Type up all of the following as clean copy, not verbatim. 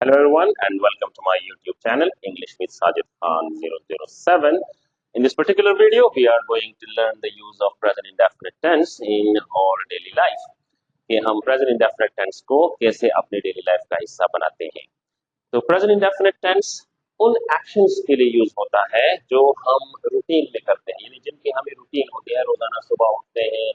Hello everyone and welcome to my YouTube channel English with Sajid Khan 007. In this particular video, we are going to learn the use of present indefinite tense in our daily life. कि हम present indefinite tense को कैसे अपने daily life का हिस्सा बनाते हैं। तो present indefinite tense उन actions के लिए यूज होता है जो हम रूटीन में करते हैं, यानी जिनकी हमें रूटीन होती है। रोजाना सुबह उठते हैं,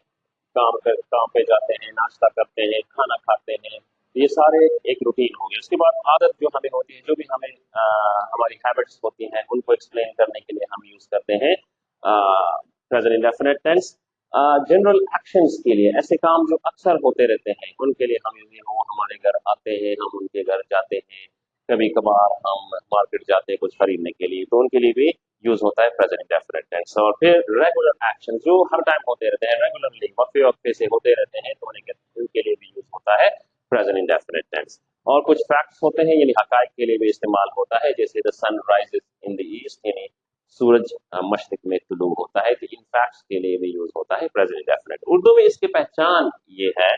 काम पे जाते हैं, नाश्ता करते हैं, खाना खाते हैं, ये सारे एक रूटीन हो गए। उसके बाद आदत जो हमें होती है, जो भी हमें हमारी हैबिट्स होती हैं, उनको एक्सप्लेन करने के लिए हम यूज करते हैं present indefinite tense. General actions के लिए, ऐसे काम जो अक्सर होते रहते हैं, उनके लिए हम यूज हो हमारे घर आते हैं, हम उनके घर जाते हैं, कभी कभार हम मार्केट जाते हैं कुछ खरीदने के लिए, तो उनके लिए भी यूज होता है प्रेजेंट इंडेफिनिट टेंस। और फिर रेगुलर एक्शन जो हर टाइम होते रहते हैं, रेगुलरली वक्फे वक्फे से होते रहते हैं, तो उनके लिए भी यूज होता है प्रेजेंट इंडेफिनिट टेंस। और कुछ फैक्ट्स होते हैं, यानी हकाइक के लिए भी इस्तेमाल होता है, जैसे the sun rises in the east, यानी सूरज मशरिक में तुलू होता है, तो इन फैक्ट्स के लिए भी यूज होता है प्रेजेंट इंडेफिनिट। उर्दू में इसकी पहचान ये है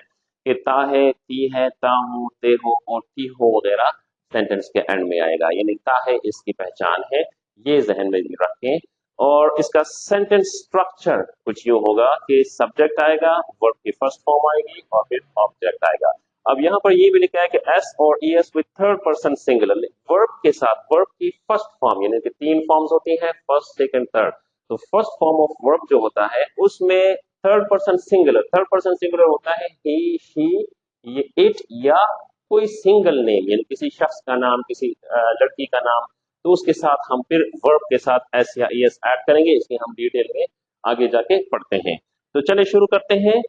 कि ता है, ती है, ता हो, ते हो और ती हो वगैरह सेंटेंस के एंड में आएगा, यानी ता है इसकी पहचान है, ये जहन में रखें। और इसका सेंटेंस स्ट्रक्चर कुछ यूं होगा कि सब्जेक्ट आएगा, वर्ब की फर्स्ट फॉर्म आएगी और फिर ऑब्जेक्ट आएगा। अब यहाँ पर ये भी लिखा है कि एस और E S with third person singular, verb के साथ वर्ब की फर्स्ट फॉर्म, यानी कि तीन फॉर्म्स होती हैं, फर्स्ट सेकंड थर्ड। तो फर्स्ट फॉर्म ऑफ वर्ब जो होता है उसमें थर्ड पर्सन सिंगुलर होता है ही, शी, ये इट, या कोई सिंगल नेम, यानी किसी शख्स का नाम, किसी लड़की का नाम, तो उसके साथ हम फिर वर्ब के साथ एस या एस ऐड करेंगे। इसकी हम डिटेल में आगे जाके पढ़ते हैं। तो चलिए शुरू करते हैं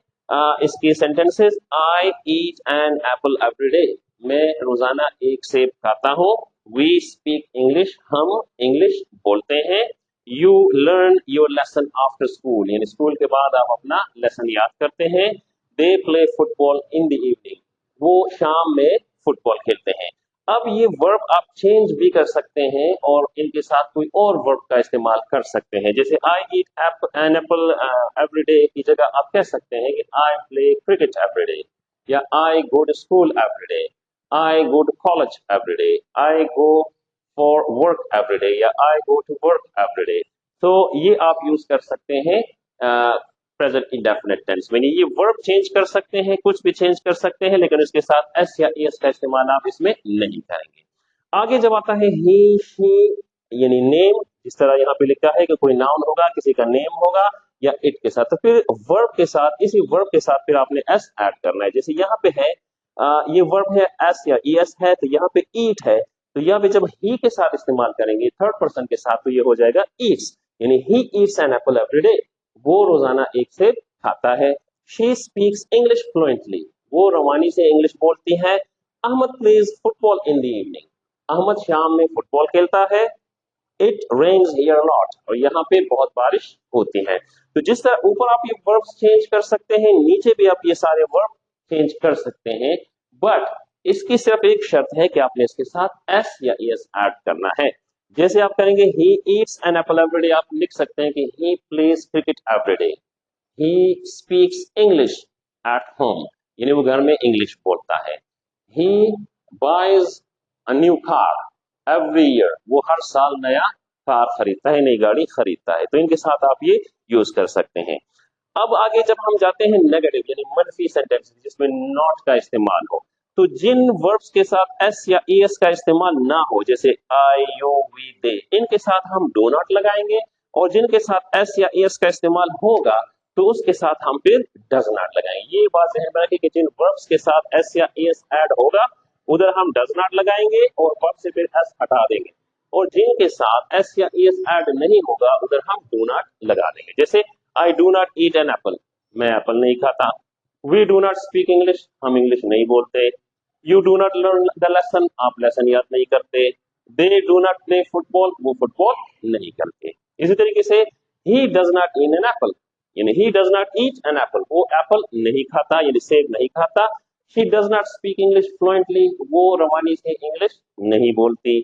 इसके sentences. I eat an apple every day, मैं रोजाना एक सेब खाता हूँ। वी स्पीक इंग्लिश, हम इंग्लिश बोलते हैं। You learn your lesson after school, यानी स्कूल के बाद आप अपना लेसन याद करते हैं। They play football in the evening, वो शाम में फुटबॉल खेलते हैं। अब ये वर्ब आप चेंज भी कर सकते हैं और इनके साथ कोई और वर्ब का इस्तेमाल कर सकते हैं, जैसे I eat an apple every day की जगह आप कह सकते हैं कि I play cricket every day, या I go to school every day, I go to college every day, I go for work every day, या I go to work every day. तो ये आप यूज कर सकते हैं प्रेजेंट इंडेफिनिट टेंस में। ये वर्ब चेंज कर सकते हैं, कुछ भी चेंज कर सकते हैं, लेकिन इसके साथ एस या एस का इस्तेमाल आप इसमें नहीं करेंगे। आगे जब आता है ही, शी, यानी नेम, जिस तरह यहाँ पे लिखा है कि कोई नाउन होगा, किसी का नेम होगा, या इट के साथ, तो फिर वर्ब के साथ, इसी वर्ब के साथ फिर आपने एस ऐड करना है। जैसे यहाँ पे है ये वर्ब है एस या एस है, तो यहाँ पे ईट है, तो यहाँ पे जब ही के साथ इस्तेमाल करेंगे थर्ड पर्सन के साथ, तो ये हो जाएगा ईट्स, यानी he eats an apple every day, वो रोजाना एक सेब खाता है। शी स्पीक्स इंग्लिश फ्लुएंटली, वो रवानी से इंग्लिश बोलती है। Ahmad plays football in the evening, Ahmad शाम में फुटबॉल खेलता है। इट रेन्स हियर लॉट, और यहाँ पे बहुत बारिश होती है। तो जिस तरह ऊपर आप ये वर्ब्स चेंज कर सकते हैं, नीचे भी आप ये सारे वर्ब चेंज कर सकते हैं, बट इसकी सिर्फ एक शर्त है कि आपने इसके साथ एस या एस ऐड करना है। जैसे आप करेंगे he eats an apple every day, आप लिख सकते हैं कि he plays cricket every day, he speaks English at home, यानी वो घर में इंग्लिश बोलता है। He buys a new car every year, वो हर साल नया कार खरीदता है, नई गाड़ी खरीदता है। तो इनके साथ आप ये यूज कर सकते हैं। अब आगे जब हम जाते हैं नेगेटिव यानी मनफी सेंटेंस जिसमें नॉट का इस्तेमाल हो, तो जिन वर्ब्स के साथ एस या एस का इस्तेमाल ना हो, जैसे आई, यू, वी, दे, इनके साथ हम डो नॉट लगाएंगे। और जिनके साथ एस या एस का इस्तेमाल होगा, तो उसके साथ हम फिर डज नॉट लगाएंगे। ये बात ध्यान में रखें कि जिन वर्ब्स के साथ एस या एस ऐड होगा, उधर हम डज नॉट लगाएंगे और वर्ब से फिर एस हटा देंगे। और जिनके साथ एस या एस ऐड नहीं होगा, उधर हम डू नॉट लगा देंगे। जैसे I do not eat an apple, मैं एप्पल नहीं खाता। We do not speak English, हम इंग्लिश नहीं बोलते। You do not learn the lesson, आप लेसन याद नहीं करते। They do not play football, वो फुटबॉल नहीं करते। इसी तरीके से he does not eat an apple, यानी he does not eat an apple, वो एप्पल नहीं खाता, यानी सेब नहीं खाता। She does not speak English fluently, वो रवानी से इंग्लिश नहीं बोलती।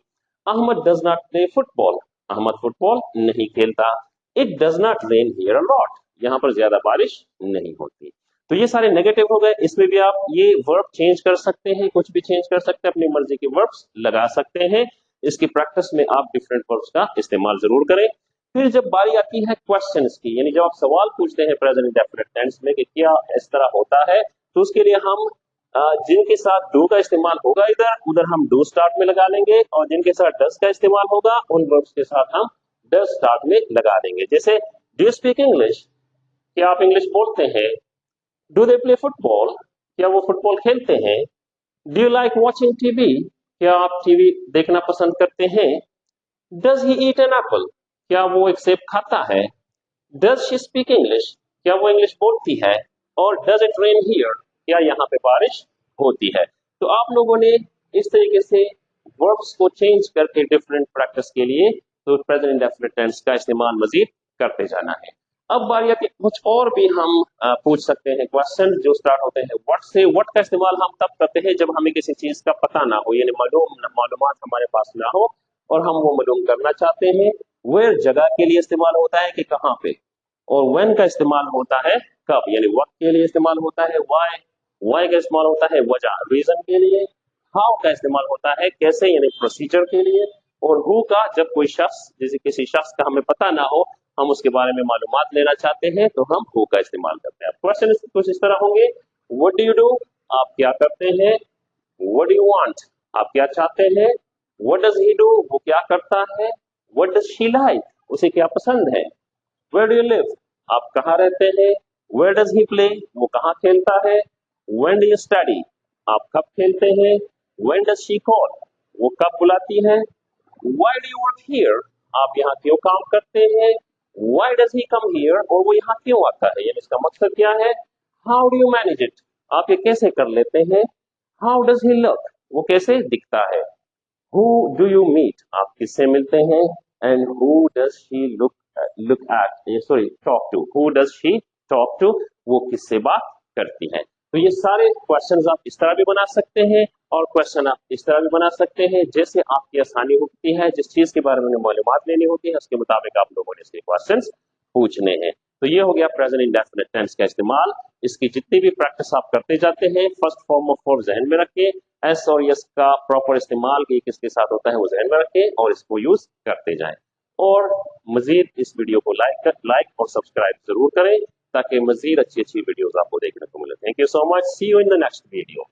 Ahmad does not play football, Ahmad football नहीं खेलता। It does not rain here a lot, यहाँ पर ज्यादा बारिश नहीं होती। तो ये सारे नेगेटिव हो गए। इसमें भी आप ये वर्ब चेंज कर सकते हैं, कुछ भी चेंज कर सकते हैं, अपनी मर्जी के वर्ब्स लगा सकते हैं। इसकी प्रैक्टिस में आप डिफरेंट वर्ब्स का इस्तेमाल जरूर करें। फिर जब बारी आती है क्वेश्चंस की, यानी जब आप सवाल पूछते हैं प्रेजेंट इंडेफिनिट टेंस में कि क्या इस तरह होता है, तो उसके लिए हम जिनके साथ डू का इस्तेमाल होगा इधर उधर हम डू स्टार्ट में लगा लेंगे, और जिनके साथ डस का इस्तेमाल होगा उन वर्ब्स के साथ हम डस स्टार्ट में लगा देंगे। जैसे डू यू स्पीक इंग्लिश, क्या आप इंग्लिश बोलते हैं? डू दे प्ले फुटबॉल, क्या वो फुटबॉल खेलते हैं? Do you like watching TV, क्या आप टीवी देखना पसंद करते हैं? Does he eat an Apple, क्या वो एक सेब खाता है? डज शी स्पीक इंग्लिश, क्या वो इंग्लिश बोलती है? और डज इट रेन हियर, क्या यहाँ पे बारिश होती है? तो आप लोगों ने इस तरीके से वर्ब्स को चेंज करके डिफरेंट प्रैक्टिस के लिए तो प्रेजेंट इंडेफिनिट टेंस का इस्तेमाल मजीद करते जाना है। अब बारी आती है कुछ और भी हम पूछ सकते हैं क्वेश्चन जो स्टार्ट होते हैं व्हाट से। व्हाट का इस्तेमाल हम तब करते हैं जब हमें किसी चीज का पता ना हो, यानी मालूमात हमारे पास ना हो और हम वो मालूम करना चाहते हैं। वेयर जगह के लिए इस्तेमाल होता है कि कहाँ पे, और व्हेन का इस्तेमाल होता है कब, यानी वक्त के लिए इस्तेमाल होता है। वाई का इस्तेमाल होता है वजह रीजन के लिए। हाउ का इस्तेमाल होता है कैसे, यानी प्रोसीजर के लिए। और हु का जब कोई शख्स, जैसे किसी शख्स का हमें पता ना हो, हम उसके बारे में मालूमात लेना चाहते हैं तो हम हु का इस्तेमाल करते हैं। क्वेश्चन कुछ इस तरह होंगे, व्हाट डू यू डू, आप क्या करते हैं? व्हाट डू यू वांट, आप क्या चाहते हैं? व्हाट डज ही डू, वो क्या करता है? व्हाट डज शी लाइक, उसे क्या पसंद है? वेयर डू यू लिव, आप कहाँ रहते हैं? वेयर डज ही प्ले, वो कहाँ खेलता है? व्हेन डू यू स्टडी, आप कब खेलते हैं? व्हेन डज शी कॉल, वो कब बुलाती है? Why do you work here, आप यहाँ क्यों काम करते हैं? Why does he come here, और वो यहाँ क्यों आता है, यानी इसका मकसद क्या है? How do you manage it, आप ये कैसे कर लेते हैं? हाउ डज ही लुक, वो कैसे दिखता है? हु डू यू मीट, आप किससे मिलते हैं? And who does she look at, sorry talk to, who does she talk to, वो किससे बात करती है? तो ये सारे क्वेश्चंस आप इस तरह भी बना सकते हैं और क्वेश्चन आप इस तरह भी बना सकते हैं जैसे आपकी आसानी होती है। जिस चीज के बारे में मालूमात लेनी होती है उसके मुताबिक आप लोगों ने इसके क्वेश्चंस पूछने हैं। तो ये हो गया प्रेजेंट इंडेफिनिट टेंस का इस्तेमाल। इसकी जितनी भी प्रैक्टिस आप करते जाते हैं, फर्स्ट फॉर्म ऑफ फॉर जहन में रखें, एस और यस का प्रॉपर इस्तेमाल ये किसके साथ होता है वो जहन में रखें और इसको यूज करते जाएं। और मजीद इस वीडियो को लाइक और सब्सक्राइब जरूर करें ताकि मजीद अच्छी अच्छी वीडियोस आपको देखने को मिले। Thank you so much, see you in the next video.